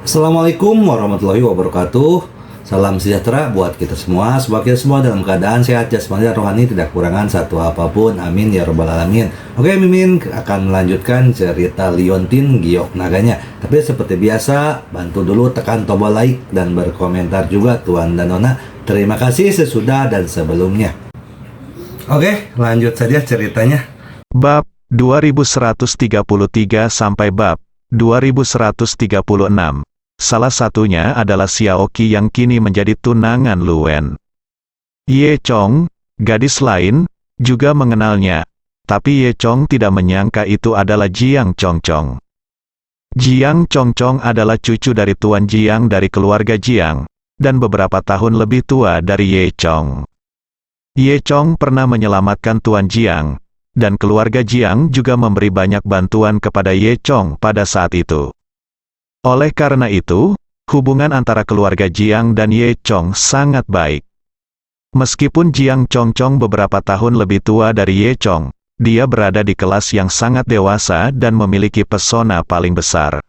Assalamualaikum warahmatullahi wabarakatuh. Salam sejahtera buat kita semua. Semoga kita semua dalam keadaan sehat jasmani dan rohani, tidak kekurangan satu apapun. Amin ya robbal alamin. Oke, Mimin akan melanjutkan cerita Liontin Giok Naganya. Tapi seperti biasa, bantu dulu tekan tombol like dan berkomentar juga Tuan dan Nona. Terima kasih sesudah dan sebelumnya. Oke, lanjut saja ceritanya. Bab 2133 sampai bab 2136. Salah satunya adalah Xiaoqi yang kini menjadi tunangan Lu Wen. Ye Chong, gadis lain, juga mengenalnya, tapi Ye Chong tidak menyangka itu adalah Jiang Chongchong. Jiang Chongchong adalah cucu dari Tuan Jiang dari keluarga Jiang, dan beberapa tahun lebih tua dari Ye Chong. Ye Chong pernah menyelamatkan Tuan Jiang, dan keluarga Jiang juga memberi banyak bantuan kepada Ye Chong pada saat itu. Oleh karena itu, hubungan antara keluarga Jiang dan Ye Chong sangat baik. Meskipun Jiang Chongchong beberapa tahun lebih tua dari Ye Chong, dia berada di kelas yang sangat dewasa dan memiliki pesona paling besar.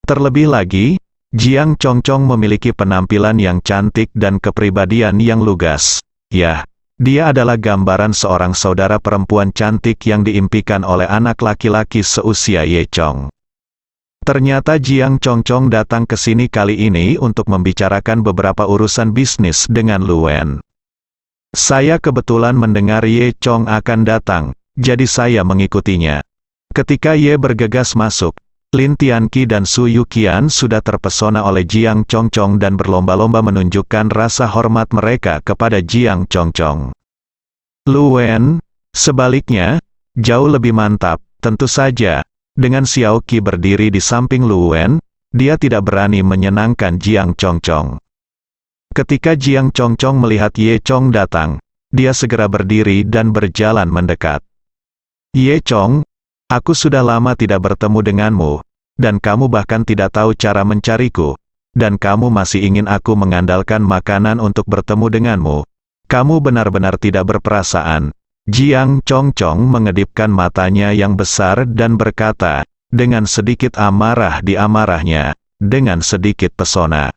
Terlebih lagi, Jiang Chongchong memiliki penampilan yang cantik dan kepribadian yang lugas. Ya, dia adalah gambaran seorang saudara perempuan cantik yang diimpikan oleh anak laki-laki seusia Ye Chong. Ternyata Jiang Chongchong datang ke sini kali ini untuk membicarakan beberapa urusan bisnis dengan Lu Wen. Saya kebetulan mendengar Ye Chong akan datang, jadi saya mengikutinya. Ketika Ye bergegas masuk, Lin Tianqi dan Su Yuqian sudah terpesona oleh Jiang Chongchong dan berlomba-lomba menunjukkan rasa hormat mereka kepada Jiang Chongchong. Lu Wen, sebaliknya, jauh lebih mantap, tentu saja. Dengan Xiaoqi berdiri di samping Lu Wen, dia tidak berani menyenangkan Jiang Chongchong. Ketika Jiang Chongchong melihat Ye Chong datang, dia segera berdiri dan berjalan mendekat. Ye Chong, aku sudah lama tidak bertemu denganmu, dan kamu bahkan tidak tahu cara mencariku, dan kamu masih ingin aku mengandalkan makanan untuk bertemu denganmu. Kamu benar-benar tidak berperasaan. Jiang Chongchong mengedipkan matanya yang besar dan berkata, dengan sedikit amarah di amarahnya, dengan sedikit pesona.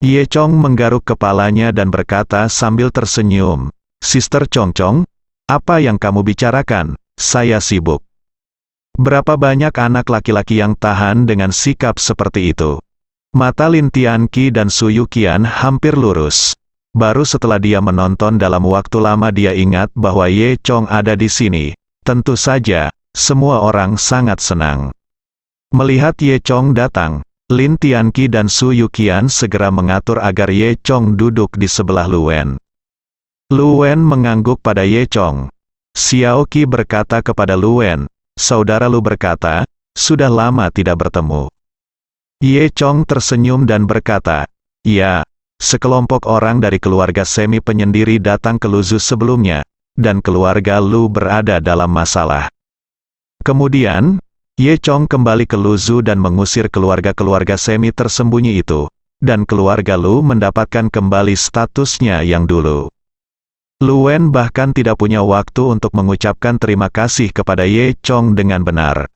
Ye Chong menggaruk kepalanya dan berkata sambil tersenyum, "Sister Chongchong, apa yang kamu bicarakan? Saya sibuk." Berapa banyak anak laki-laki yang tahan dengan sikap seperti itu? Mata Lin Tianqi dan Su Yuqian hampir lurus. Baru setelah dia menonton dalam waktu lama dia ingat bahwa Ye Chong ada di sini. Tentu saja, semua orang sangat senang. Melihat Ye Chong datang, Lin Tianqi dan Su Yuqian segera mengatur agar Ye Chong duduk di sebelah Lu Wen. Lu Wen mengangguk pada Ye Chong. Xiaoqi berkata kepada Lu Wen, "Saudara Lu berkata, sudah lama tidak bertemu." Ye Chong tersenyum dan berkata, "Ya. Sekelompok orang dari keluarga semi penyendiri datang ke Luzu sebelumnya, dan keluarga Lu berada dalam masalah." Kemudian, Ye Chong kembali ke Luzu dan mengusir keluarga-keluarga semi tersembunyi itu, dan keluarga Lu mendapatkan kembali statusnya yang dulu. Lu Wen bahkan tidak punya waktu untuk mengucapkan terima kasih kepada Ye Chong dengan benar.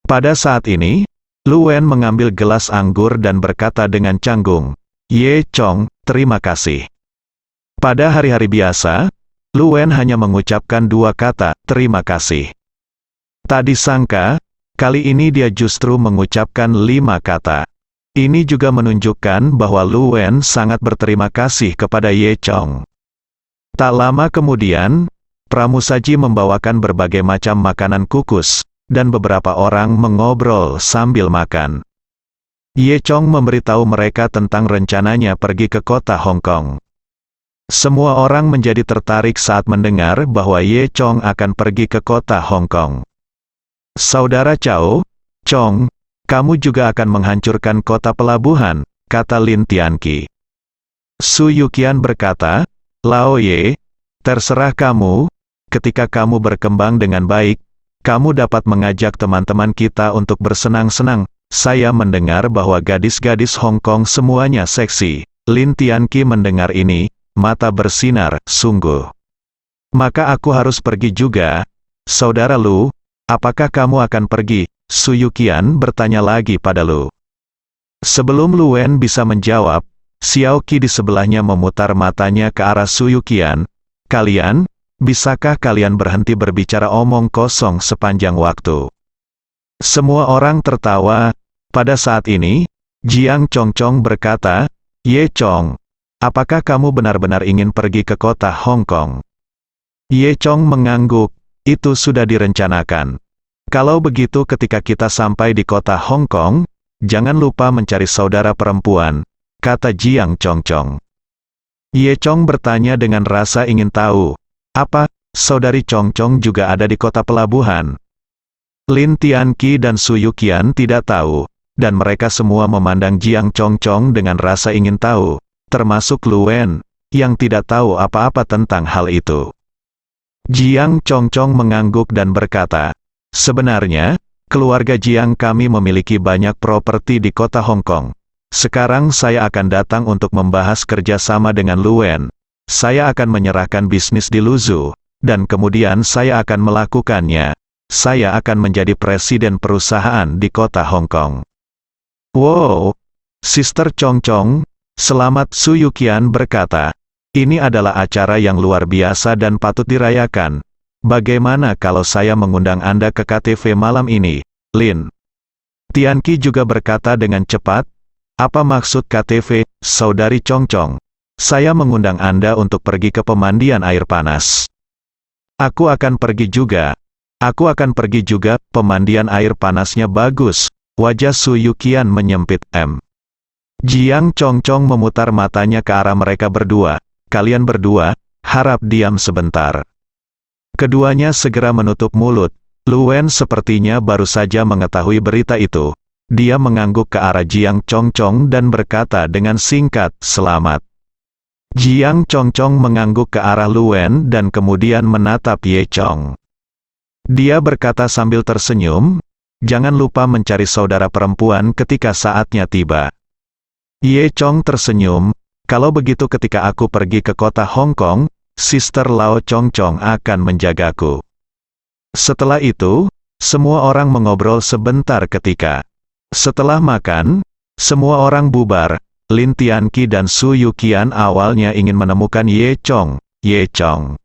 Pada saat ini, Lu Wen mengambil gelas anggur dan berkata dengan canggung, "Ye Chong, terima kasih." Pada hari-hari biasa, Lu Wen hanya mengucapkan dua kata, "terima kasih." Tak disangka, kali ini dia justru mengucapkan 5 kata. Ini juga menunjukkan bahwa Lu Wen sangat berterima kasih kepada Ye Chong. Tak lama kemudian, pramusaji membawakan berbagai macam makanan kukus, dan beberapa orang mengobrol sambil makan. Ye Chong memberitahu mereka tentang rencananya pergi ke kota Hong Kong. Semua orang menjadi tertarik saat mendengar bahwa Ye Chong akan pergi ke kota Hong Kong. "Saudara Chao, Chong, kamu juga akan menghancurkan kota pelabuhan," kata Lin Tianqi. Su Yuqian berkata, "Lao Ye, terserah kamu, ketika kamu berkembang dengan baik, kamu dapat mengajak teman-teman kita untuk bersenang-senang. Saya mendengar bahwa gadis-gadis Hong Kong semuanya seksi." Lin Tianqi mendengar ini, mata bersinar, "Sungguh. Maka aku harus pergi juga. Saudara Lu, apakah kamu akan pergi?" Su Yuqian bertanya lagi pada Lu. Sebelum Luen bisa menjawab, Xiaoqi di sebelahnya memutar matanya ke arah Su Yuqian. Kalian, bisakah kalian berhenti berbicara omong kosong sepanjang waktu? Semua orang tertawa. Pada saat ini, Jiang Chongchong berkata, Ye Chong, apakah kamu benar-benar ingin pergi ke kota Hong Kong? Ye Chong mengangguk, itu sudah direncanakan. Kalau begitu ketika kita sampai di kota Hong Kong, jangan lupa mencari saudara perempuan, kata Jiang Chongchong. Ye Chong bertanya dengan rasa ingin tahu, apa, saudari Chongchong juga ada di kota pelabuhan? Lin Tianqi dan Su Yuqian tidak tahu, dan mereka semua memandang Jiang Chongchong dengan rasa ingin tahu, termasuk Luen, yang tidak tahu apa-apa tentang hal itu. Jiang Chongchong mengangguk dan berkata, sebenarnya, keluarga Jiang kami memiliki banyak properti di kota Hong Kong. Sekarang saya akan datang untuk membahas kerjasama dengan Luen. Saya akan menyerahkan bisnis di Luzhu, dan kemudian saya akan melakukannya. Saya akan menjadi presiden perusahaan di kota Hong Kong. Wow, Sister Chongchong, selamat, Su Yuqian berkata. Ini adalah acara yang luar biasa dan patut dirayakan. Bagaimana kalau saya mengundang Anda ke KTV malam ini, Lin? Tianqi juga berkata dengan cepat, apa maksud KTV, saudari Chongchong? Saya mengundang Anda untuk pergi ke pemandian air panas. Aku akan pergi juga. Aku akan pergi juga, pemandian air panasnya bagus. Wajah Su Yuqian menyempit. Jiang Chongchong memutar matanya ke arah mereka berdua. Kalian berdua, harap diam sebentar. Keduanya segera menutup mulut. Luen sepertinya baru saja mengetahui berita itu. Dia mengangguk ke arah Jiang Chongchong dan berkata dengan singkat, selamat. Jiang Chongchong mengangguk ke arah Luen dan kemudian menatap Ye Chong. Dia berkata sambil tersenyum, jangan lupa mencari saudara perempuan ketika saatnya tiba. Ye Chong tersenyum, kalau begitu ketika aku pergi ke kota Hong Kong, Sister Lao Chongchong akan menjagaku. Setelah itu, semua orang mengobrol sebentar ketika. Setelah makan, semua orang bubar. Lin Tianqi dan Su Yuqian awalnya ingin menemukan Ye Chong. Ye Chong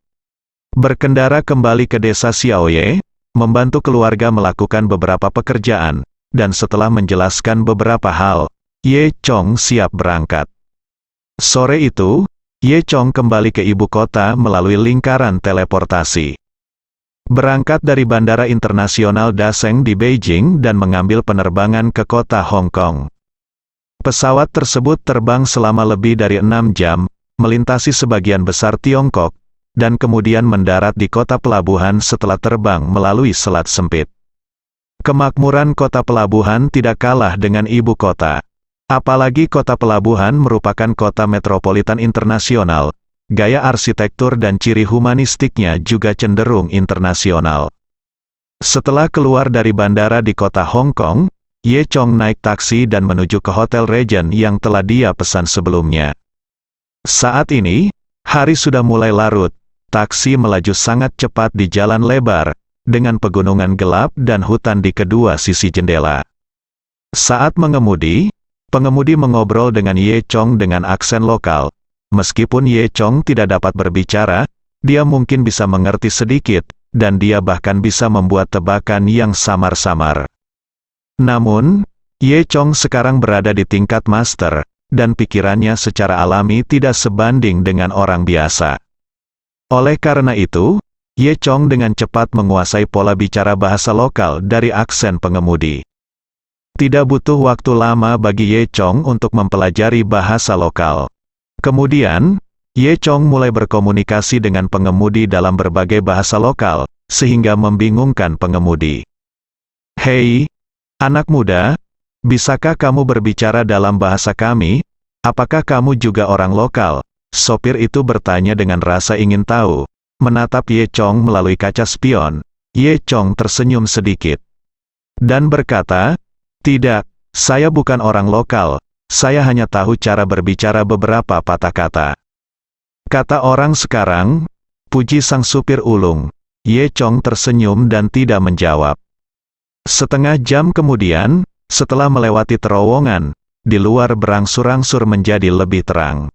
berkendara kembali ke desa Xiaoye, membantu keluarga melakukan beberapa pekerjaan, dan setelah menjelaskan beberapa hal, Ye Chong siap berangkat. Sore itu, Ye Chong kembali ke ibu kota melalui lingkaran teleportasi. Berangkat dari Bandara Internasional Daseng di Beijing dan mengambil penerbangan ke kota Hong Kong. Pesawat tersebut terbang selama lebih dari 6 jam, melintasi sebagian besar Tiongkok, dan kemudian mendarat di kota pelabuhan setelah terbang melalui selat sempit. Kemakmuran kota pelabuhan tidak kalah dengan ibu kota. Apalagi kota pelabuhan merupakan kota metropolitan internasional, gaya arsitektur dan ciri humanistiknya juga cenderung internasional. Setelah keluar dari bandara di kota Hong Kong, Ye Chong naik taksi dan menuju ke Hotel Regent yang telah dia pesan sebelumnya. Saat ini, hari sudah mulai larut, taksi melaju sangat cepat di jalan lebar, dengan pegunungan gelap dan hutan di kedua sisi jendela. Saat mengemudi, pengemudi mengobrol dengan Ye Chong dengan aksen lokal. Meskipun Ye Chong tidak dapat berbicara, dia mungkin bisa mengerti sedikit, dan dia bahkan bisa membuat tebakan yang samar-samar. Namun, Ye Chong sekarang berada di tingkat master, dan pikirannya secara alami tidak sebanding dengan orang biasa. Oleh karena itu, Ye Chong dengan cepat menguasai pola bicara bahasa lokal dari aksen pengemudi. Tidak butuh waktu lama bagi Ye Chong untuk mempelajari bahasa lokal. Kemudian, Ye Chong mulai berkomunikasi dengan pengemudi dalam berbagai bahasa lokal, sehingga membingungkan pengemudi. Hei, anak muda, bisakah kamu berbicara dalam bahasa kami? Apakah kamu juga orang lokal? Sopir itu bertanya dengan rasa ingin tahu. Menatap Ye Chong melalui kaca spion, Ye Chong tersenyum sedikit. Dan berkata, tidak, saya bukan orang lokal, saya hanya tahu cara berbicara beberapa patah kata. Kata orang sekarang, puji sang supir ulung. Ye Chong tersenyum dan tidak menjawab. Setengah jam kemudian, setelah melewati terowongan, di luar berangsur-angsur menjadi lebih terang.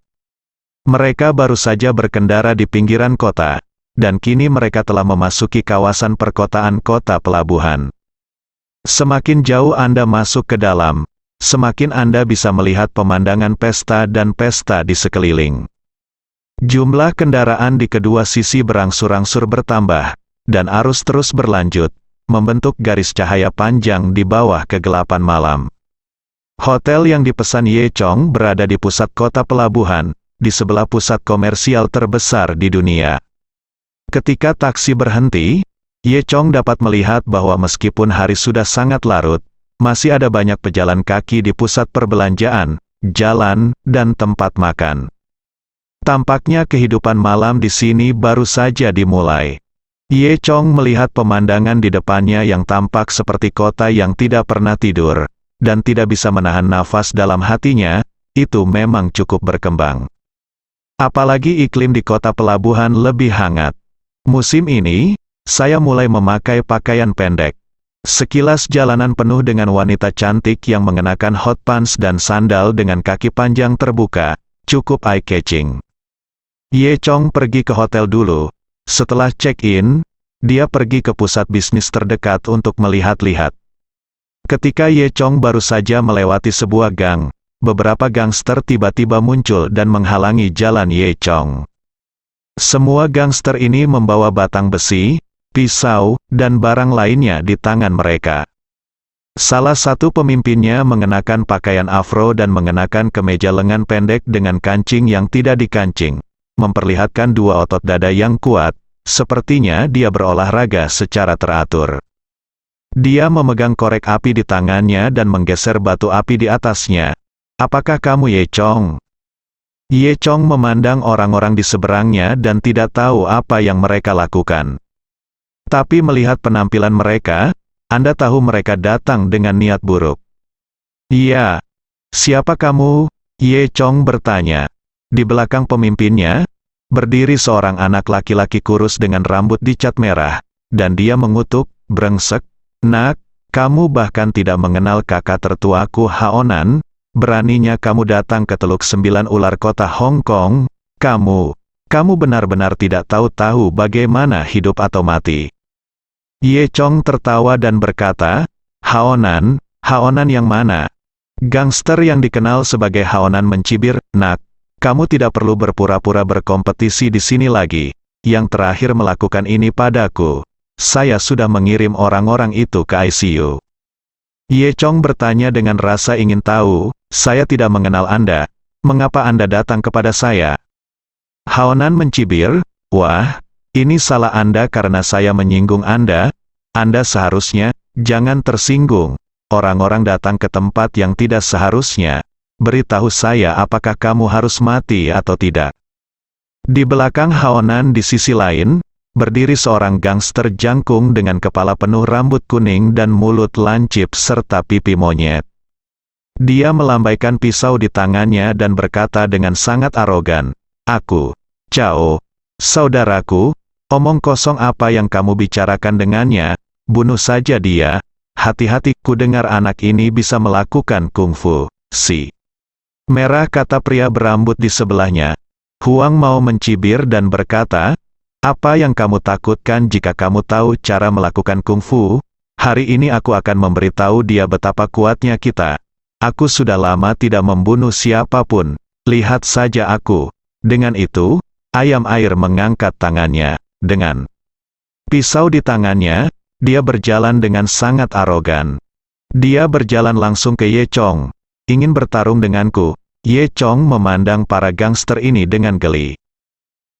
Mereka baru saja berkendara di pinggiran kota, dan kini mereka telah memasuki kawasan perkotaan kota pelabuhan. Semakin jauh Anda masuk ke dalam, semakin Anda bisa melihat pemandangan pesta dan pesta di sekeliling. Jumlah kendaraan di kedua sisi berangsur-angsur bertambah, dan arus terus berlanjut, membentuk garis cahaya panjang di bawah kegelapan malam. Hotel yang dipesan Ye Chong berada di pusat kota pelabuhan, di sebelah pusat komersial terbesar di dunia. Ketika taksi berhenti, Ye Chong dapat melihat bahwa meskipun hari sudah sangat larut, masih ada banyak pejalan kaki di pusat perbelanjaan, jalan, dan tempat makan. Tampaknya kehidupan malam di sini baru saja dimulai. Ye Chong melihat pemandangan di depannya yang tampak seperti kota yang tidak pernah tidur, dan tidak bisa menahan nafas dalam hatinya, itu memang cukup berkembang. Apalagi iklim di kota pelabuhan lebih hangat. Musim ini, saya mulai memakai pakaian pendek. Sekilas jalanan penuh dengan wanita cantik yang mengenakan hot pants dan sandal dengan kaki panjang terbuka, cukup eye-catching. Ye Chong pergi ke hotel dulu. Setelah check-in, dia pergi ke pusat bisnis terdekat untuk melihat-lihat. Ketika Ye Chong baru saja melewati sebuah gang, beberapa gangster tiba-tiba muncul dan menghalangi jalan Ye Chong. Semua gangster ini membawa batang besi, pisau, dan barang lainnya di tangan mereka. Salah satu pemimpinnya mengenakan pakaian afro dan mengenakan kemeja lengan pendek dengan kancing yang tidak dikancing, memperlihatkan dua otot dada yang kuat, sepertinya dia berolahraga secara teratur. Dia memegang korek api di tangannya dan menggeser batu api di atasnya. Apakah kamu Ye Chong? Ye Chong memandang orang-orang di seberangnya dan tidak tahu apa yang mereka lakukan. Tapi melihat penampilan mereka, Anda tahu mereka datang dengan niat buruk. Iya. Siapa kamu? Ye Chong bertanya. Di belakang pemimpinnya, berdiri seorang anak laki-laki kurus dengan rambut dicat merah, dan dia mengutuk, brengsek, nak, kamu bahkan tidak mengenal kakak tertuaku Haonan. Beraninya kamu datang ke Teluk 9 Ular kota Hong Kong, kamu benar-benar tidak tahu bagaimana hidup atau mati. Ye Chong tertawa dan berkata, Haonan yang mana? Gangster yang dikenal sebagai Haonan mencibir, nak, kamu tidak perlu berpura-pura berkompetisi di sini lagi. Yang terakhir melakukan ini padaku, saya sudah mengirim orang-orang itu ke ICU. Ye Chong bertanya dengan rasa ingin tahu, saya tidak mengenal Anda, mengapa Anda datang kepada saya? Haonan mencibir, wah, ini salah Anda karena saya menyinggung Anda seharusnya, jangan tersinggung, orang-orang datang ke tempat yang tidak seharusnya, beritahu saya apakah kamu harus mati atau tidak. Di belakang Haonan di sisi lain, berdiri seorang gangster jangkung dengan kepala penuh rambut kuning dan mulut lancip serta pipi monyet. Dia melambaikan pisau di tangannya dan berkata dengan sangat arogan, aku, Cao, saudaraku, omong kosong apa yang kamu bicarakan dengannya, bunuh saja dia, hati-hati ku dengar anak ini bisa melakukan kungfu, si. Merah kata pria berambut di sebelahnya. Huang mau mencibir dan berkata, apa yang kamu takutkan jika kamu tahu cara melakukan kungfu? Hari ini aku akan memberitahu dia betapa kuatnya kita. Aku sudah lama tidak membunuh siapapun. Lihat saja aku. Dengan itu, ayam air mengangkat tangannya. Dengan pisau di tangannya, dia berjalan dengan sangat arogan. Dia berjalan langsung ke Ye Chong. Ingin bertarung denganku. Ye Chong memandang para gangster ini dengan geli.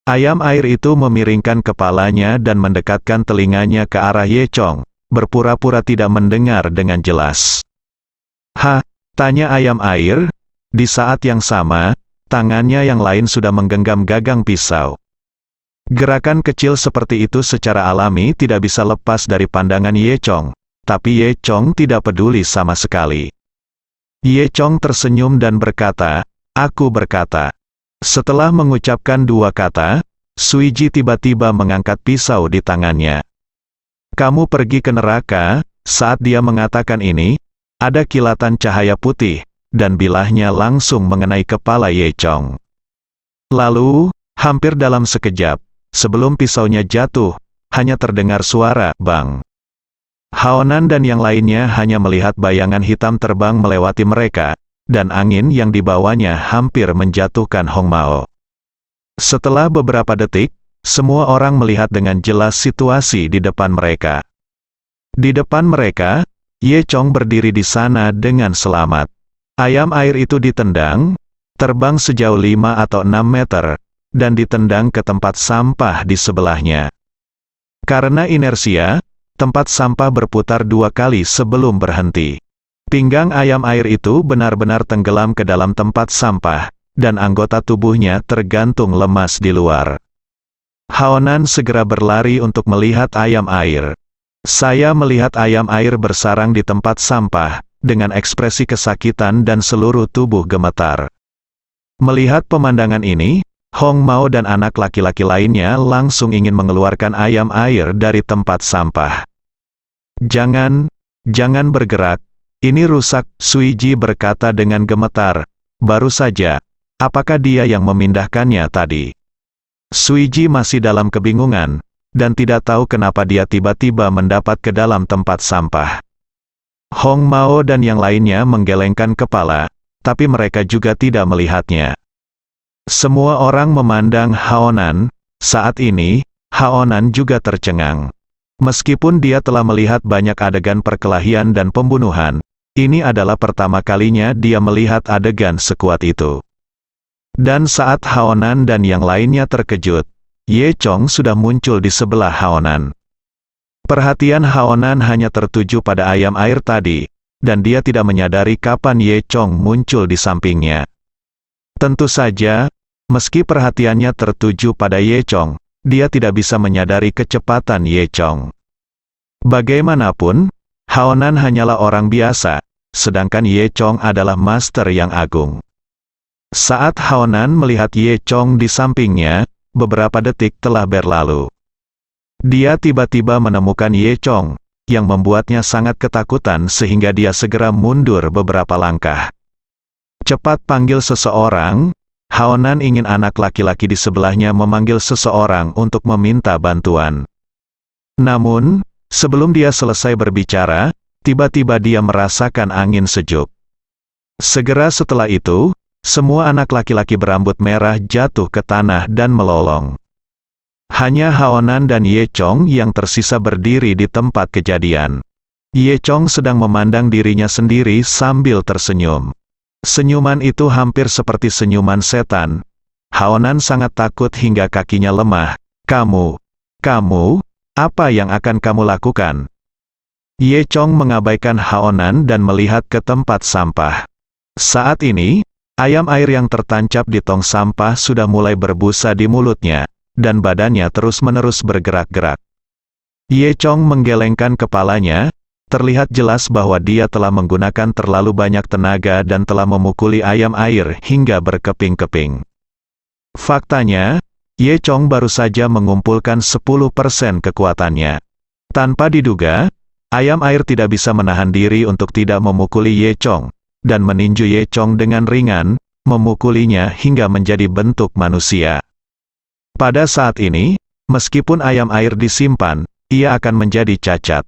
Ayam air itu memiringkan kepalanya dan mendekatkan telinganya ke arah Ye Chong, berpura-pura tidak mendengar dengan jelas. Tanya ayam air. Di saat yang sama, tangannya yang lain sudah menggenggam gagang pisau. Gerakan kecil seperti itu secara alami tidak bisa lepas dari pandangan Ye Chong, tapi Ye Chong tidak peduli sama sekali. Ye Chong tersenyum dan berkata, aku berkata. Setelah mengucapkan dua kata, Suiji tiba-tiba mengangkat pisau di tangannya. Kamu pergi ke neraka. Saat dia mengatakan ini, ada kilatan cahaya putih, dan bilahnya langsung mengenai kepala Ye Chong. Lalu, hampir dalam sekejap, sebelum pisaunya jatuh, hanya terdengar suara bang. Haonan dan yang lainnya hanya melihat bayangan hitam terbang melewati mereka, dan angin yang dibawanya hampir menjatuhkan Hong Mao. Setelah beberapa detik, semua orang melihat dengan jelas situasi di depan mereka. Di depan mereka, Ye Chong berdiri di sana dengan selamat. Ayam air itu ditendang, terbang sejauh 5 atau 6 meter, dan ditendang ke tempat sampah di sebelahnya. Karena inersia, tempat sampah berputar 2 kali sebelum berhenti. Pinggang ayam air itu benar-benar tenggelam ke dalam tempat sampah, dan anggota tubuhnya tergantung lemas di luar. Haonan segera berlari untuk melihat ayam air. Saya melihat ayam air bersarang di tempat sampah, dengan ekspresi kesakitan dan seluruh tubuh gemetar. Melihat pemandangan ini, Hong Mao dan anak laki-laki lainnya langsung ingin mengeluarkan ayam air dari tempat sampah. Jangan bergerak, ini rusak, Sui Ji berkata dengan gemetar. Baru saja, apakah dia yang memindahkannya tadi? Sui Ji masih dalam kebingungan, dan tidak tahu kenapa dia tiba-tiba mendapat ke dalam tempat sampah. Hong Mao dan yang lainnya menggelengkan kepala, tapi mereka juga tidak melihatnya. Semua orang memandang Haonan. Saat ini, Haonan juga tercengang. Meskipun dia telah melihat banyak adegan perkelahian dan pembunuhan, ini adalah pertama kalinya dia melihat adegan sekuat itu. Dan saat Haonan dan yang lainnya terkejut, Ye Chong sudah muncul di sebelah Haonan. Perhatian Haonan hanya tertuju pada ayam air tadi, dan dia tidak menyadari kapan Ye Chong muncul di sampingnya. Tentu saja, meski perhatiannya tertuju pada Ye Chong, dia tidak bisa menyadari kecepatan Ye Chong. Bagaimanapun, Haonan hanyalah orang biasa, sedangkan Ye Chong adalah master yang agung. Saat Haonan melihat Ye Chong di sampingnya, beberapa detik telah berlalu. Dia tiba-tiba menemukan Ye Chong, yang membuatnya sangat ketakutan sehingga dia segera mundur beberapa langkah. Cepat panggil seseorang. Haonan ingin anak laki-laki di sebelahnya memanggil seseorang untuk meminta bantuan. Namun, sebelum dia selesai berbicara, tiba-tiba dia merasakan angin sejuk. Segera setelah itu, semua anak laki-laki berambut merah jatuh ke tanah dan melolong. Hanya Haonan dan Ye Chong yang tersisa berdiri di tempat kejadian. Ye Chong sedang memandang dirinya sendiri sambil tersenyum. Senyuman itu hampir seperti senyuman setan. Haonan sangat takut hingga kakinya lemah. Kamu, apa yang akan kamu lakukan? Ye Chong mengabaikan Haonan dan melihat ke tempat sampah. Saat ini, ayam air yang tertancap di tong sampah sudah mulai berbusa di mulutnya, dan badannya terus-menerus bergerak-gerak. Ye Chong menggelengkan kepalanya, terlihat jelas bahwa dia telah menggunakan terlalu banyak tenaga dan telah memukuli ayam air hingga berkeping-keping. Faktanya, Ye Chong baru saja mengumpulkan 10% kekuatannya. Tanpa diduga, ayam air tidak bisa menahan diri untuk tidak memukuli Ye Chong, dan meninju Ye Chong dengan ringan, memukulinya hingga menjadi bentuk manusia. Pada saat ini, meskipun ayam air disimpan, ia akan menjadi cacat.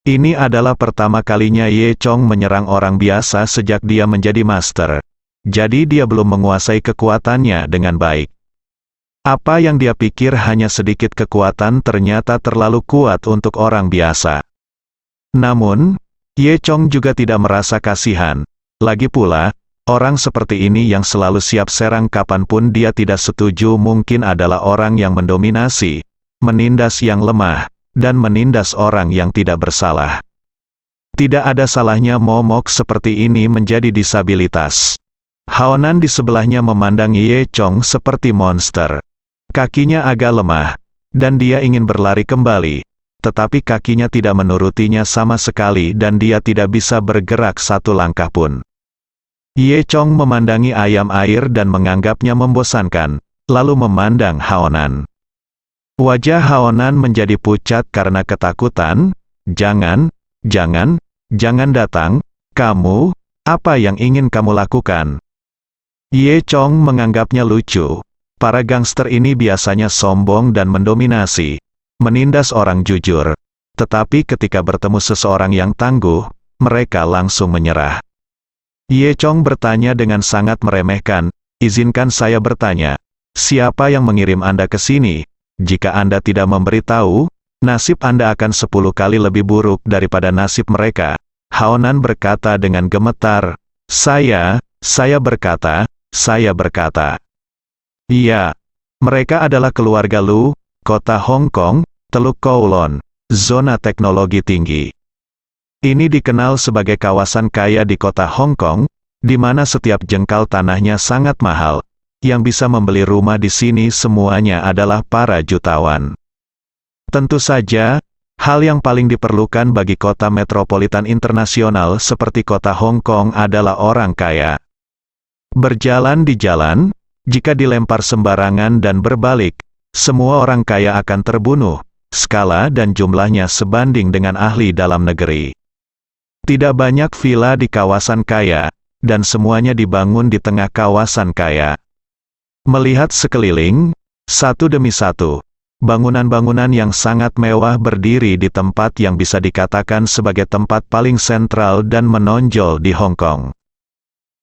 Ini adalah pertama kalinya Ye Chong menyerang orang biasa sejak dia menjadi master. Jadi dia belum menguasai kekuatannya dengan baik. Apa yang dia pikir hanya sedikit kekuatan ternyata terlalu kuat untuk orang biasa. Namun, Ye Chong juga tidak merasa kasihan. Lagi pula, orang seperti ini yang selalu siap serang kapanpun dia tidak setuju mungkin adalah orang yang mendominasi, menindas yang lemah, dan menindas orang yang tidak bersalah. Tidak ada salahnya momok seperti ini menjadi disabilitas. Haonan di sebelahnya memandang Ye Chong seperti monster. Kakinya agak lemah, dan dia ingin berlari kembali, tetapi kakinya tidak menurutinya sama sekali dan dia tidak bisa bergerak satu langkah pun. Ye Chong memandangi ayam air dan menganggapnya membosankan, lalu memandang Haonan. Wajah Haonan menjadi pucat karena ketakutan. Jangan datang, kamu, Apa yang ingin kamu lakukan? Ye Chong menganggapnya lucu. Para gangster ini biasanya sombong dan mendominasi, menindas orang jujur. Tetapi ketika bertemu seseorang yang tangguh, mereka langsung menyerah. Ye Chong bertanya dengan sangat meremehkan, izinkan saya bertanya, siapa yang mengirim Anda ke sini? Jika Anda tidak memberitahu, nasib Anda akan 10 kali lebih buruk daripada nasib mereka. Haonan berkata dengan gemetar, saya berkata. Iya, mereka adalah keluarga Lu, kota Hong Kong, Teluk Kowloon, zona teknologi tinggi. Ini dikenal sebagai kawasan kaya di kota Hong Kong, di mana setiap jengkal tanahnya sangat mahal. Yang bisa membeli rumah di sini semuanya adalah para jutawan. Tentu saja, hal yang paling diperlukan bagi kota metropolitan internasional seperti kota Hong Kong adalah orang kaya. Berjalan di jalan, jika dilempar sembarangan dan berbalik, semua orang kaya akan terbunuh. Skala dan jumlahnya sebanding dengan ahli dalam negeri. Tidak banyak villa di kawasan kaya, dan semuanya dibangun di tengah kawasan kaya. Melihat sekeliling, satu demi satu, bangunan-bangunan yang sangat mewah berdiri di tempat yang bisa dikatakan sebagai tempat paling sentral dan menonjol di Hong Kong.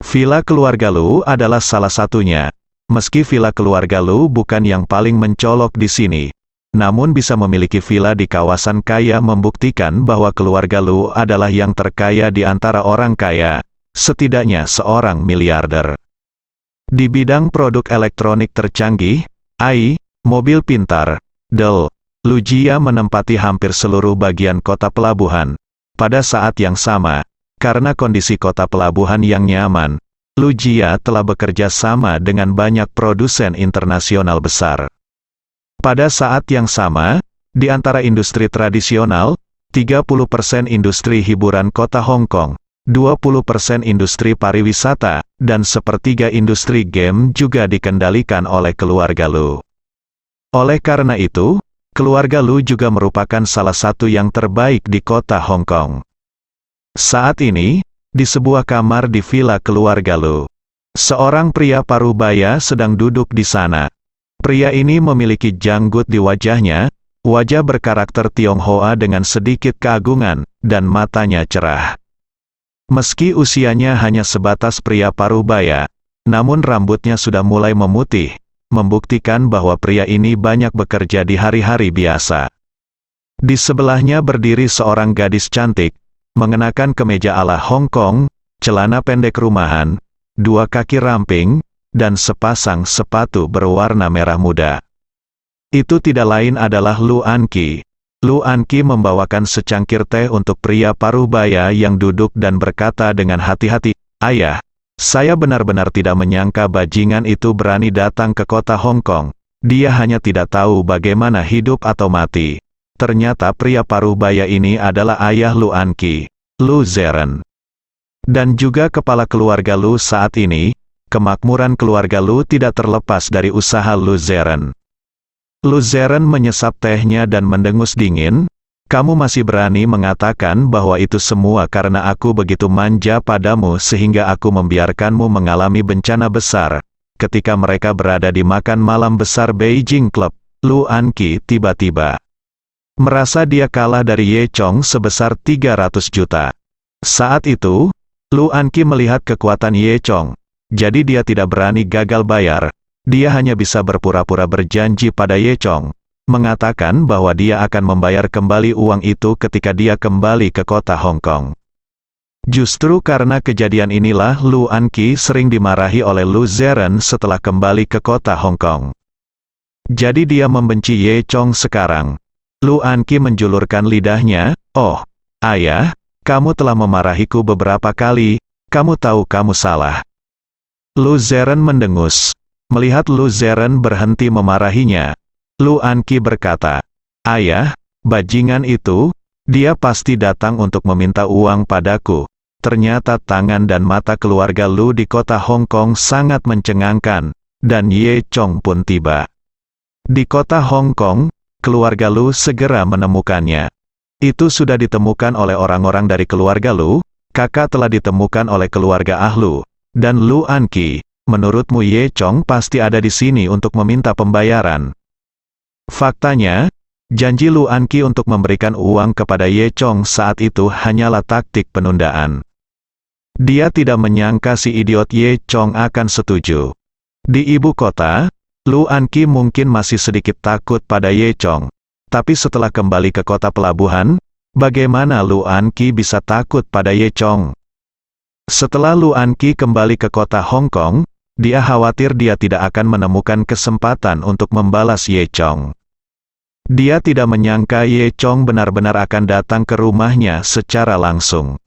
Villa keluarga Lu adalah salah satunya. Meski villa keluarga Lu bukan yang paling mencolok di sini, namun bisa memiliki villa di kawasan kaya membuktikan bahwa keluarga Lu adalah yang terkaya di antara orang kaya, setidaknya seorang miliarder. Di bidang produk elektronik tercanggih, AI, mobil pintar, Dell, Lu Jia menempati hampir seluruh bagian kota pelabuhan. Pada saat yang sama, karena kondisi kota pelabuhan yang nyaman, Lu Jia telah bekerja sama dengan banyak produsen internasional besar. Pada saat yang sama, di antara industri tradisional, 30% industri hiburan kota Hong Kong, 20% industri pariwisata, dan sepertiga industri game juga dikendalikan oleh keluarga Lu. Oleh karena itu, keluarga Lu juga merupakan salah satu yang terbaik di kota Hong Kong. Saat ini, di sebuah kamar di villa keluarga Lu, seorang pria parubaya sedang duduk di sana. Pria ini memiliki janggut di wajahnya, wajah berkarakter Tionghoa dengan sedikit keagungan, dan matanya cerah. Meski usianya hanya sebatas pria parubaya, namun rambutnya sudah mulai memutih, membuktikan bahwa pria ini banyak bekerja di hari-hari biasa. Di sebelahnya berdiri seorang gadis cantik, mengenakan kemeja ala Hong Kong, celana pendek rumahan, 2 kaki ramping, dan sepasang sepatu berwarna merah muda. Itu tidak lain adalah Lu Anqi. Lu Anqi membawakan secangkir teh untuk pria parubaya yang duduk dan berkata dengan hati-hati, "Ayah, saya benar-benar tidak menyangka bajingan itu berani datang ke kota Hong Kong. Dia hanya tidak tahu bagaimana hidup atau mati." Ternyata pria parubaya ini adalah ayah Lu Anqi, Lu Zeren. Dan juga kepala keluarga Lu saat ini. Kemakmuran keluarga Lu tidak terlepas dari usaha Lu Zeren. Lu Zeren menyesap tehnya dan mendengus dingin. "Kamu masih berani mengatakan bahwa itu semua karena aku begitu manja padamu sehingga aku membiarkanmu mengalami bencana besar." Ketika mereka berada di makan malam besar Beijing Club, Lu Anqi tiba-tiba merasa dia kalah dari Ye Chong sebesar 300 juta. Saat itu, Lu Anqi melihat kekuatan Ye Chong. Jadi dia tidak berani gagal bayar. Dia hanya bisa berpura-pura berjanji pada Ye Chong, mengatakan bahwa dia akan membayar kembali uang itu ketika dia kembali ke kota Hong Kong. Justru karena kejadian inilah Lu Anqi sering dimarahi oleh Lu Zeren setelah kembali ke kota Hong Kong. Jadi dia membenci Ye Chong sekarang. Lu Anqi menjulurkan lidahnya, "Oh, ayah, kamu telah memarahiku beberapa kali, kamu tahu kamu salah." Lu Zeren mendengus. Melihat Lu Zeren berhenti memarahinya, Lu Anqi berkata, "Ayah, bajingan itu, dia pasti datang untuk meminta uang padaku." Ternyata tangan dan mata keluarga Lu di kota Hong Kong sangat mencengangkan, dan Ye Chong pun tiba. Di kota Hong Kong, keluarga Lu segera menemukannya. Itu sudah ditemukan oleh orang-orang dari keluarga Lu, kakak telah ditemukan oleh keluarga Ahlu, dan Lu Anqi. Menurutmu Ye Chong pasti ada di sini untuk meminta pembayaran. Faktanya, janji Lu Anqi untuk memberikan uang kepada Ye Chong saat itu hanyalah taktik penundaan. Dia tidak menyangka si idiot Ye Chong akan setuju. Di ibu kota, Lu Anqi mungkin masih sedikit takut pada Ye Chong. Tapi setelah kembali ke kota pelabuhan, bagaimana Lu Anqi bisa takut pada Ye Chong? Setelah Lu Anqi kembali ke kota Hong Kong, dia khawatir dia tidak akan menemukan kesempatan untuk membalas Ye Chong. Dia tidak menyangka Ye Chong benar-benar akan datang ke rumahnya secara langsung.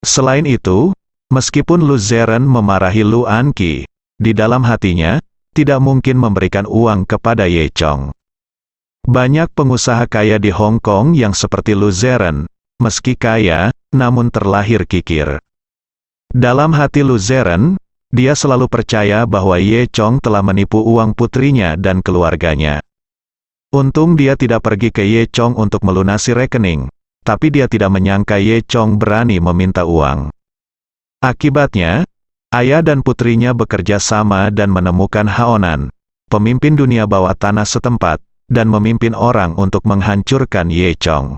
Selain itu, meskipun Lu Zeren memarahi Lu Anqi, di dalam hatinya, tidak mungkin memberikan uang kepada Ye Chong. Banyak pengusaha kaya di Hong Kong yang seperti Lu Zeren, meski kaya, namun terlahir kikir. Dalam hati Lu Zeren, dia selalu percaya bahwa Ye Chong telah menipu uang putrinya dan keluarganya. Untung dia tidak pergi ke Ye Chong untuk melunasi rekening, tapi dia tidak menyangka Ye Chong berani meminta uang. Akibatnya, ayah dan putrinya bekerja sama dan menemukan Haonan, pemimpin dunia bawah tanah setempat, dan memimpin orang untuk menghancurkan Ye Chong.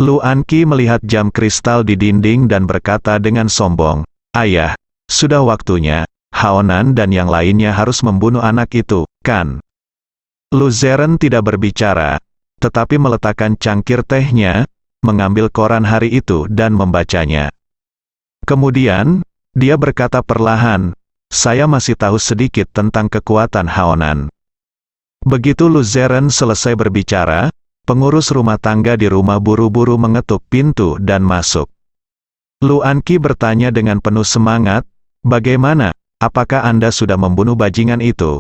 Lu Anqi melihat jam kristal di dinding dan berkata dengan sombong, "Ayah, sudah waktunya, Haonan dan yang lainnya harus membunuh anak itu, kan?" Lu Zeren tidak berbicara, tetapi meletakkan cangkir tehnya, mengambil koran hari itu dan membacanya. Kemudian, dia berkata perlahan, "Saya masih tahu sedikit tentang kekuatan Haonan." Begitu Lu Zeren selesai berbicara, pengurus rumah tangga di rumah buru-buru mengetuk pintu dan masuk. Lu Anqi bertanya dengan penuh semangat, "Bagaimana? Apakah Anda sudah membunuh bajingan itu?"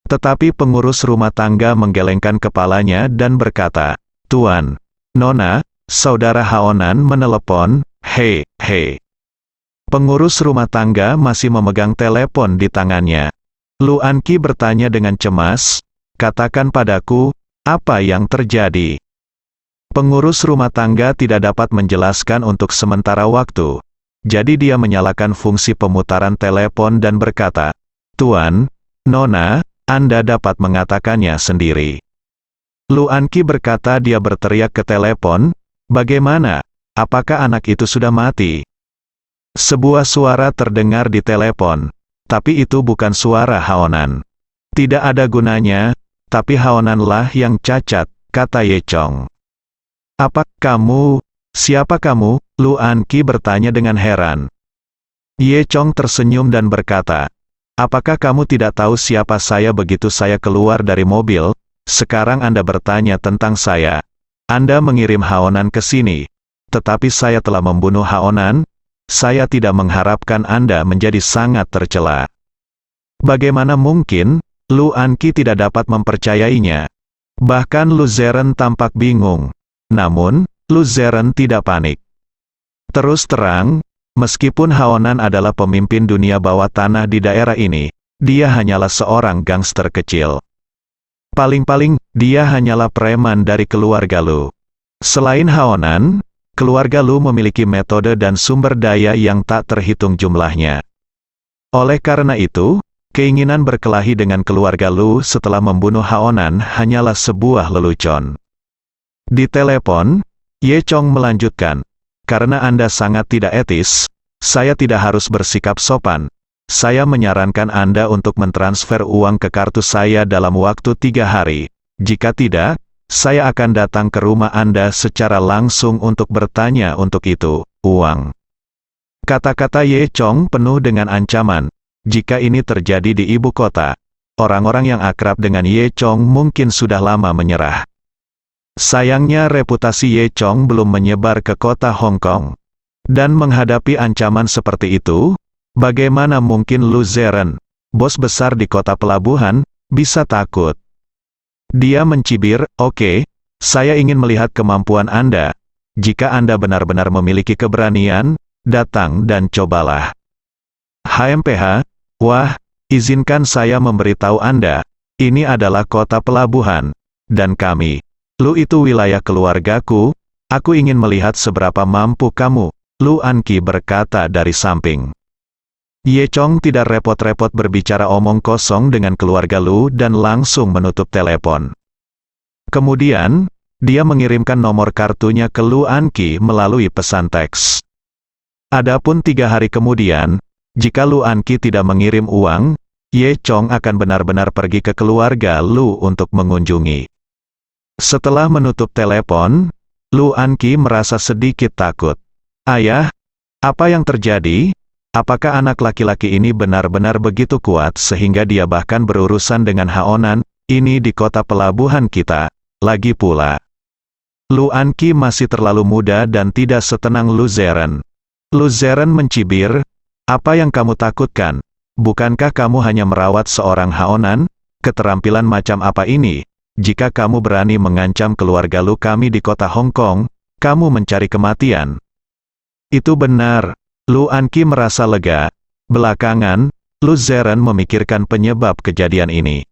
Tetapi pengurus rumah tangga menggelengkan kepalanya dan berkata, "Tuan, Nona, saudara Haonan menelepon, hei." Pengurus rumah tangga masih memegang telepon di tangannya. Lu Anqi bertanya dengan cemas, "Katakan padaku, apa yang terjadi?" Pengurus rumah tangga tidak dapat menjelaskan untuk sementara waktu. Jadi dia menyalakan fungsi pemutaran telepon dan berkata, "Tuan, Nona, Anda dapat mengatakannya sendiri." Lu Anqi berkata dia berteriak ke telepon, "Bagaimana? Apakah anak itu sudah mati?" Sebuah suara terdengar di telepon, tapi itu bukan suara Haonan. "Tidak ada gunanya, tapi Haonanlah yang cacat," kata Ye Chong. "Apa kamu? Siapa kamu?" Lu Anqi bertanya dengan heran. Ye Chong tersenyum dan berkata, "Apakah kamu tidak tahu siapa saya begitu saya keluar dari mobil? Sekarang Anda bertanya tentang saya. Anda mengirim Haonan ke sini. Tetapi saya telah membunuh Haonan. Saya tidak mengharapkan Anda menjadi sangat tercela." Bagaimana mungkin? Lu Anqi tidak dapat mempercayainya. Bahkan Lu Zeren tampak bingung. Namun, Lu Zeren tidak panik. Terus terang, meskipun Haonan adalah pemimpin dunia bawah tanah di daerah ini, dia hanyalah seorang gangster kecil. Paling-paling, dia hanyalah preman dari keluarga Lu. Selain Haonan, keluarga Lu memiliki metode dan sumber daya yang tak terhitung jumlahnya. Oleh karena itu, keinginan berkelahi dengan keluarga Lu setelah membunuh Haonan hanyalah sebuah lelucon. Di telepon, Ye Chong melanjutkan, "Karena Anda sangat tidak etis, saya tidak harus bersikap sopan. Saya menyarankan Anda untuk mentransfer uang ke kartu saya dalam waktu 3 hari. Jika tidak, saya akan datang ke rumah Anda secara langsung untuk bertanya untuk itu, uang." Kata-kata Ye Chong penuh dengan ancaman. Jika ini terjadi di ibu kota, orang-orang yang akrab dengan Ye Chong mungkin sudah lama menyerah. Sayangnya reputasi Ye Chong belum menyebar ke kota Hong Kong. Dan menghadapi ancaman seperti itu, bagaimana mungkin Lu Zeren, bos besar di kota pelabuhan, bisa takut? Dia mencibir, "Oke, saya ingin melihat kemampuan Anda. Jika Anda benar-benar memiliki keberanian, datang dan cobalah." "HMPH, wah, izinkan saya memberitahu Anda, ini adalah kota pelabuhan, dan kami, Lu itu wilayah keluargaku, aku ingin melihat seberapa mampu kamu, Lu Anqi berkata dari samping. Ye Chong tidak repot-repot berbicara omong kosong dengan keluarga Lu dan langsung menutup telepon. Kemudian, dia mengirimkan nomor kartunya ke Lu Anqi melalui pesan teks. Adapun 3 hari kemudian, jika Lu Anqi tidak mengirim uang, Ye Chong akan benar-benar pergi ke keluarga Lu untuk mengunjungi. Setelah menutup telepon, Lu Anqi merasa sedikit takut. Ayah, apa yang terjadi? Apakah anak laki-laki ini benar-benar begitu kuat sehingga dia bahkan berurusan dengan Haonan, ini di kota pelabuhan kita? Lagi pula, Lu Anqi masih terlalu muda dan tidak setenang Lu Zeren. Lu Zeren mencibir, apa yang kamu takutkan? Bukankah kamu hanya merawat seorang Haonan? Keterampilan macam apa ini? Jika kamu berani mengancam keluarga Lu kami di kota Hong Kong, kamu mencari kematian. Itu benar. Lu Anqi merasa lega. Belakangan, Lu Zeren memikirkan penyebab kejadian ini.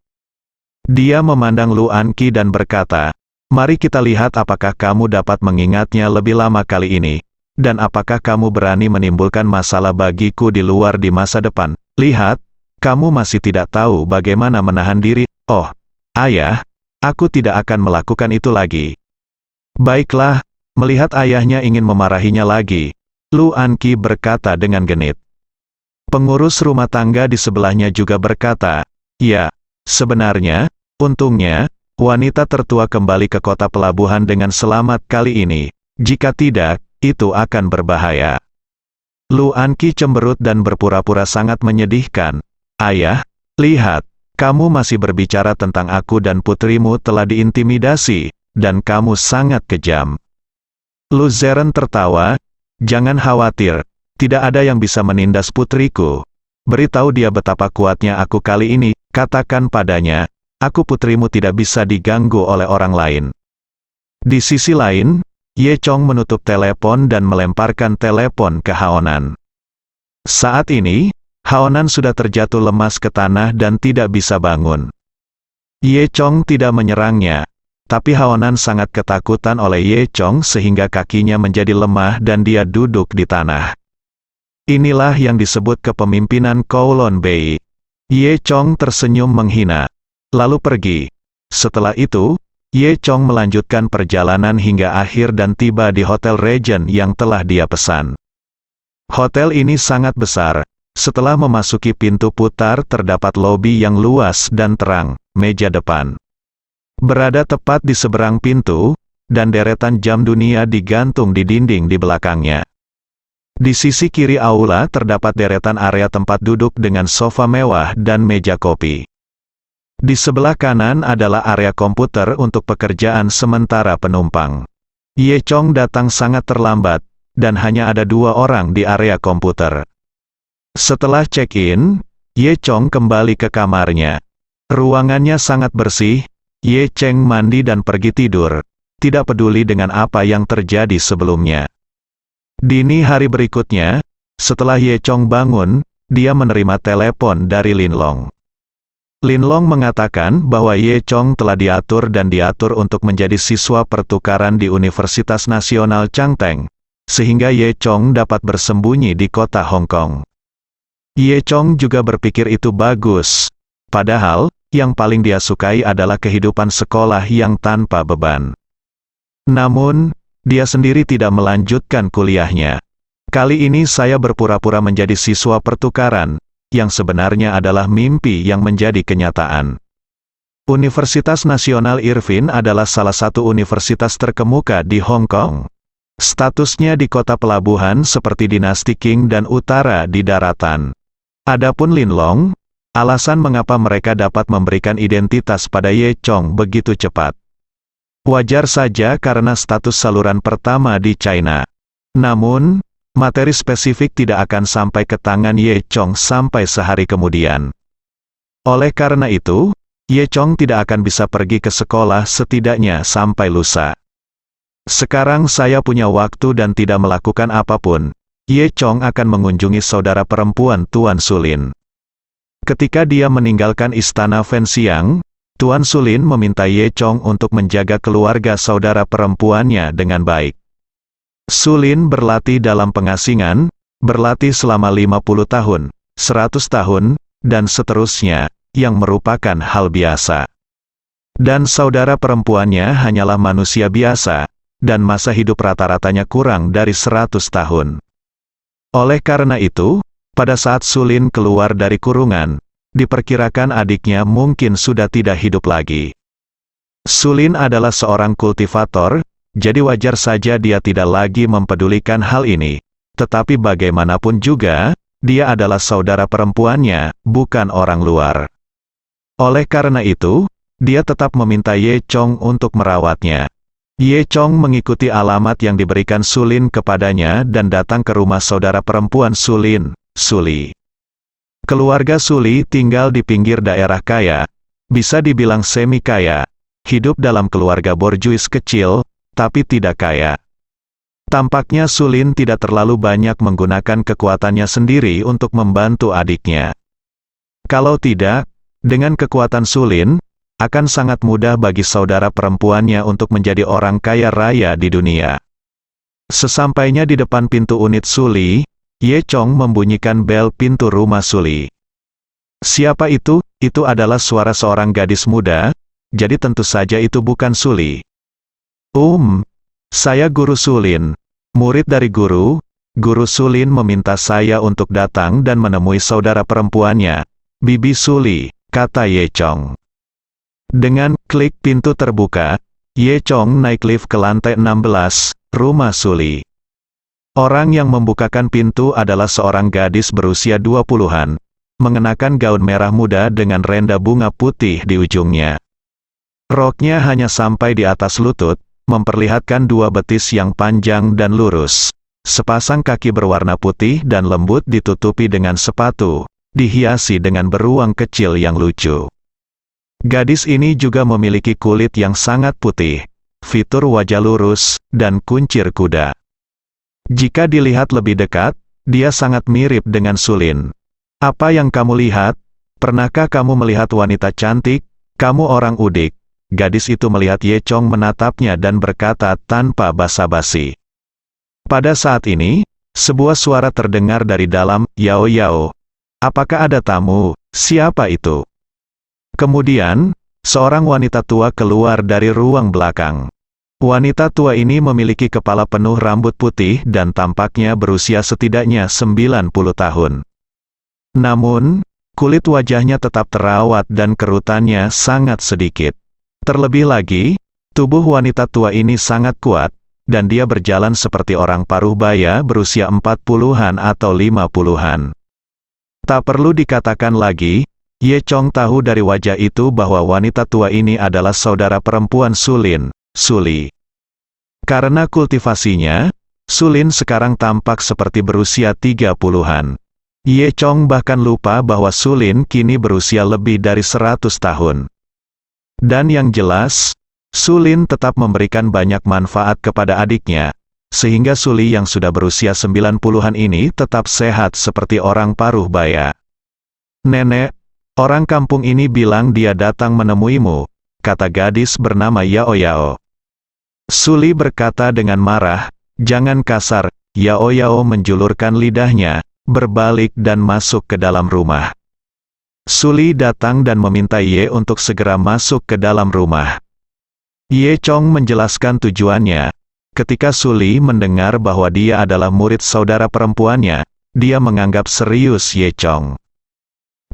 Dia memandang Lu Anqi dan berkata, mari kita lihat apakah kamu dapat mengingatnya lebih lama kali ini, dan apakah kamu berani menimbulkan masalah bagiku di luar di masa depan. Lihat, kamu masih tidak tahu bagaimana menahan diri. Oh, ayah, aku tidak akan melakukan itu lagi. Baiklah, melihat ayahnya ingin memarahinya lagi, Lu Anqi berkata dengan genit. Pengurus rumah tangga di sebelahnya juga berkata, ya, sebenarnya, untungnya, wanita tertua kembali ke kota pelabuhan dengan selamat kali ini. Jika tidak, itu akan berbahaya. Lu Anqi cemberut dan berpura-pura sangat menyedihkan. Ayah, lihat, kamu masih berbicara tentang aku dan putrimu telah diintimidasi, dan kamu sangat kejam. Lu Zeren tertawa, jangan khawatir, tidak ada yang bisa menindas putriku. Beritahu dia betapa kuatnya aku kali ini, katakan padanya, aku putrimu tidak bisa diganggu oleh orang lain. Di sisi lain, Ye Chong menutup telepon dan melemparkan telepon ke Haonan. Saat ini, Haonan sudah terjatuh lemas ke tanah dan tidak bisa bangun. Ye Chong tidak menyerangnya, tapi Haonan sangat ketakutan oleh Ye Chong sehingga kakinya menjadi lemah dan dia duduk di tanah. Inilah yang disebut kepemimpinan Kowloon Bei. Ye Chong tersenyum menghina, lalu pergi. Setelah itu, Ye Chong melanjutkan perjalanan hingga akhir dan tiba di Hotel Regent yang telah dia pesan. Hotel ini sangat besar. Setelah memasuki pintu putar terdapat lobi yang luas dan terang, meja depan berada tepat di seberang pintu, dan deretan jam dunia digantung di dinding di belakangnya. Di sisi kiri aula terdapat deretan area tempat duduk dengan sofa mewah dan meja kopi. Di sebelah kanan adalah area komputer untuk pekerjaan sementara penumpang. Ye Chong datang sangat terlambat, dan hanya ada 2 orang di area komputer. Setelah check-in, Ye Chong kembali ke kamarnya. Ruangannya sangat bersih. Ye Cheng mandi dan pergi tidur, tidak peduli dengan apa yang terjadi sebelumnya. Dini hari berikutnya, setelah Ye Chong bangun, dia menerima telepon dari Lin Long. Lin Long mengatakan bahwa Ye Chong telah diatur untuk menjadi siswa pertukaran di Universitas Nasional Changteng, sehingga Ye Chong dapat bersembunyi di kota Hong Kong. Ye Chong juga berpikir itu bagus, padahal, yang paling dia sukai adalah kehidupan sekolah yang tanpa beban. Namun, dia sendiri tidak melanjutkan kuliahnya. Kali ini saya berpura-pura menjadi siswa pertukaran, yang sebenarnya adalah mimpi yang menjadi kenyataan. Universitas Nasional Irvin adalah salah satu universitas terkemuka di Hong Kong. Statusnya di kota pelabuhan seperti dinasti Qing dan utara di daratan. Adapun Lin Long, alasan mengapa mereka dapat memberikan identitas pada Ye Chong begitu cepat. Wajar saja karena status saluran pertama di China. Namun, materi spesifik tidak akan sampai ke tangan Ye Chong sampai sehari kemudian. Oleh karena itu, Ye Chong tidak akan bisa pergi ke sekolah setidaknya sampai lusa. Sekarang saya punya waktu dan tidak melakukan apapun. Ye Chong akan mengunjungi saudara perempuan Tuan Sulin. Ketika dia meninggalkan istana Fenxiang, Tuan Sulin meminta Ye Chong untuk menjaga keluarga saudara perempuannya dengan baik. Sulin berlatih dalam pengasingan, berlatih selama 50 tahun, 100 tahun, dan seterusnya, yang merupakan hal biasa. Dan saudara perempuannya hanyalah manusia biasa, dan masa hidup rata-ratanya kurang dari 100 tahun. Oleh karena itu, pada saat Sulin keluar dari kurungan, diperkirakan adiknya mungkin sudah tidak hidup lagi. Sulin adalah seorang kultivator, jadi wajar saja dia tidak lagi mempedulikan hal ini. Tetapi bagaimanapun juga, dia adalah saudara perempuannya, bukan orang luar. Oleh karena itu, dia tetap meminta Ye Chong untuk merawatnya. Ye Chong mengikuti alamat yang diberikan Sulin kepadanya dan datang ke rumah saudara perempuan Sulin, Suli. Keluarga Suli tinggal di pinggir daerah kaya, bisa dibilang semi kaya, hidup dalam keluarga borjuis kecil, tapi tidak kaya. Tampaknya Sulin tidak terlalu banyak menggunakan kekuatannya sendiri untuk membantu adiknya. Kalau tidak, dengan kekuatan Sulin, akan sangat mudah bagi saudara perempuannya untuk menjadi orang kaya raya di dunia. Sesampainya di depan pintu unit Suli, Ye Chong membunyikan bel pintu rumah Suli. Siapa itu? Itu adalah suara seorang gadis muda, jadi tentu saja itu bukan Suli. Saya guru Sulin, murid dari guru Sulin meminta saya untuk datang dan menemui saudara perempuannya, Bibi Suli, kata Ye Chong. Dengan klik pintu terbuka, Ye Chong naik lift ke lantai 16, rumah Suli. Orang yang membukakan pintu adalah seorang gadis berusia 20-an, mengenakan gaun merah muda dengan renda bunga putih di ujungnya. Roknya hanya sampai di atas lutut, memperlihatkan dua betis yang panjang dan lurus. Sepasang kaki berwarna putih dan lembut ditutupi dengan sepatu, dihiasi dengan beruang kecil yang lucu. Gadis ini juga memiliki kulit yang sangat putih, fitur wajah lurus, dan kuncir kuda. Jika dilihat lebih dekat, dia sangat mirip dengan Sulin. Apa yang kamu lihat? Pernahkah kamu melihat wanita cantik? Kamu orang udik. Gadis itu melihat Ye Chong menatapnya dan berkata tanpa basa-basi. Pada saat ini, sebuah suara terdengar dari dalam, "Yao Yao. Apakah ada tamu? Siapa itu?" Kemudian, seorang wanita tua keluar dari ruang belakang. Wanita tua ini memiliki kepala penuh rambut putih dan tampaknya berusia setidaknya 90 tahun. Namun, kulit wajahnya tetap terawat dan kerutannya sangat sedikit. Terlebih lagi, tubuh wanita tua ini sangat kuat, dan dia berjalan seperti orang paruh baya berusia 40-an atau 50-an. Tak perlu dikatakan lagi, Ye Chong tahu dari wajah itu bahwa wanita tua ini adalah saudara perempuan Sulin, Suli. Karena kultivasinya, Sulin sekarang tampak seperti berusia 30-an. Ye Chong bahkan lupa bahwa Sulin kini berusia lebih dari 100 tahun. Dan yang jelas, Sulin tetap memberikan banyak manfaat kepada adiknya, sehingga Suli yang sudah berusia 90-an ini tetap sehat seperti orang paruh baya. "Nenek, orang kampung ini bilang dia datang menemuimu," kata gadis bernama Yao Yao. Suli berkata dengan marah, "Jangan kasar." Yao Yao menjulurkan lidahnya, berbalik dan masuk ke dalam rumah. Suli datang dan meminta Ye untuk segera masuk ke dalam rumah. Ye Chong menjelaskan tujuannya. Ketika Suli mendengar bahwa dia adalah murid saudara perempuannya, dia menganggap serius Ye Chong.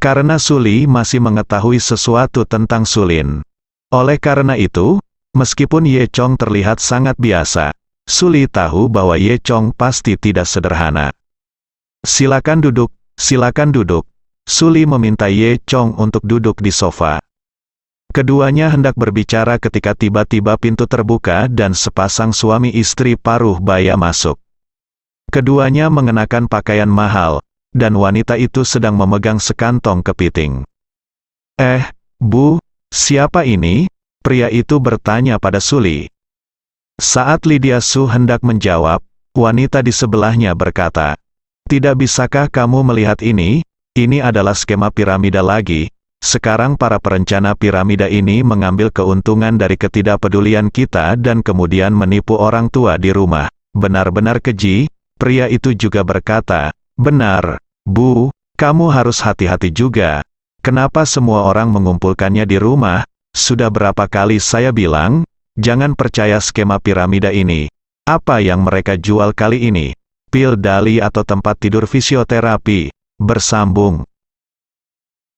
Karena Suli masih mengetahui sesuatu tentang Sulin. Oleh karena itu, meskipun Ye Chong terlihat sangat biasa, Suli tahu bahwa Ye Chong pasti tidak sederhana. Silakan duduk, silakan duduk." Suli meminta Ye Chong untuk duduk di sofa. Keduanya hendak berbicara ketika tiba-tiba pintu terbuka dan sepasang suami istri paruh baya masuk. Keduanya mengenakan pakaian mahal, dan wanita itu sedang memegang sekantong kepiting. Bu, siapa ini?" Pria itu bertanya pada Suli. Saat Lydia Su hendak menjawab, wanita di sebelahnya berkata, "Tidak bisakah kamu melihat ini? Ini adalah skema piramida lagi. Sekarang para perencana piramida ini mengambil keuntungan dari ketidakpedulian kita dan kemudian menipu orang tua di rumah. benar-benar keji. Pria itu juga berkata, "Benar, Bu, kamu harus hati-hati juga. Kenapa semua orang mengumpulkannya di rumah? Sudah berapa kali saya bilang, jangan percaya skema piramida ini. Apa yang mereka jual kali ini? Pil Dali atau tempat tidur fisioterapi?" Bersambung.